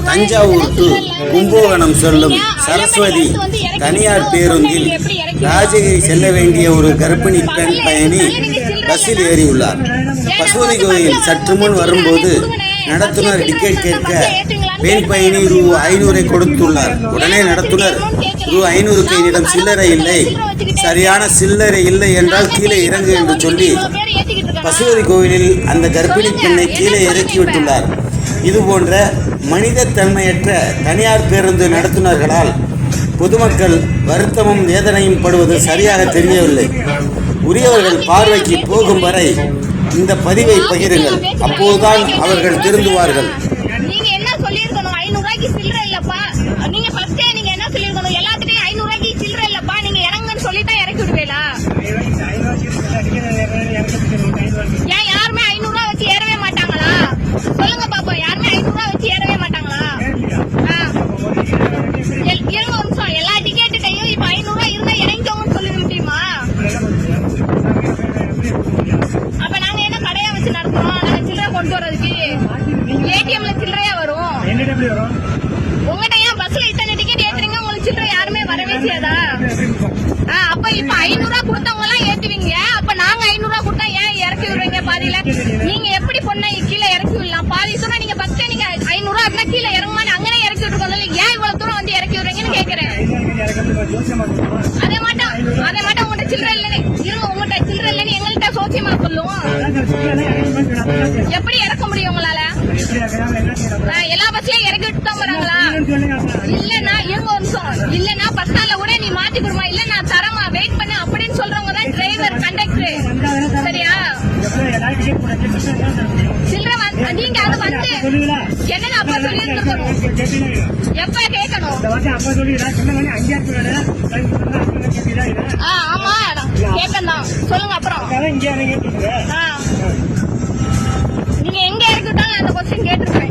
Thanjavur to Kumbakonam செல்லும் சரஸ்வதி தனியார் பேருந்தில் ராஜகிரி செல்ல வேண்டிய ஒரு கர்ப்பிணி பெண் பயணி பஸ்ஸில் ஏறியுள்ளார். பசுபதி கோயில் சற்று முன் வரும்போது நடத்துனர் டிக்கெட் கேட்க பெண் பயணி ரூ 500 கொடுத்துள்ளார். உடனே நடத்துனர் ரூ 500க்கு என்னிடம் சில்லறை இல்லை, சரியான சில்லறை இல்லை என்றால் கீழே இறங்கு என்று சொல்லி பசுபதி கோயிலில் அந்த கர்ப்பிணி பெண்ணை கீழே இறக்கிவிட்டுள்ளார். இதுபோன்ற மனித தன்மையற்ற தனியார் பேருந்து நடத்துனர்களால் பொதுமக்கள் வருத்தமும் வேதனையும் படுவது சரியாக தெரியவில்லை. உரியவர்கள் பார்வைக்கு போகும் வரை இந்த பதிவை பகிருங்கள், அப்போதுதான் அவர்கள் திருந்துவார்கள். ஏடிஎம்ல சில்லறையா வரும். உங்ககிட்ட ஏன் பஸ்ல இத்தனை டிக்கெட் ஏத்துறீங்க? உங்களுக்கு சில்லறை யாருமே வரவே செய்யாதா? அப்ப இப்ப 500 கொடுத்தவங்க எல்லாம் ஏத்துவீங்க, அப்ப நாங்க 500 கொடுத்தா ஏன் இறக்கி விடுறீங்க பாதியில? நீங்க எப்படி பொண்ணை கீழே இறக்கி விடலாம்? பாதி தூரம் நீங்க பஸ்ல நீங்க 500 அப்படின்னா கீழே இறங்குமான்னு அங்கே இறக்கி விட்டுருக்கோம். ஏன் இவ்வளவு தூரம் வந்து இறக்கி விடுறீங்கன்னு கேக்குறேன். அதே மாட்டோம் உங்கள்கிட்ட சில்லறை இல்லைன்னு இருங்க, உங்கள்கிட்ட சில்லறை இல்லைன்னு எங்கள்கிட்ட சோசியமா சொல்லுவோம். எப்படி இறக்க முடியும் உங்களால? எல்லா பஸ்லயும் இறக்கி விட்டு தான் போறாங்களா? இல்லன்னா இருங்க ஒரு நிமிஷம், இல்லன்னா பஸ் ஸ்டாண்ட்ல கூட நீ மாத்தி கொடுமா, இல்ல நான் தரமா வெயிட் பண்ணு அப்படின்னு சொல்றவங்க தான் டிரைவர் கண்டக்டர். சரியா? சில்லறை நீங்க அது வந்து என்னன்னு அப்ப சொல்லி இருக்கணும். எப்ப கேட்கணும்? ஆமா கேட்கணும், சொல்லுங்க. அப்புறம் நீங்க எங்க இறக்கி விட்டாலும் அந்த கொஸ்டின் கேட்டிருப்பேன்.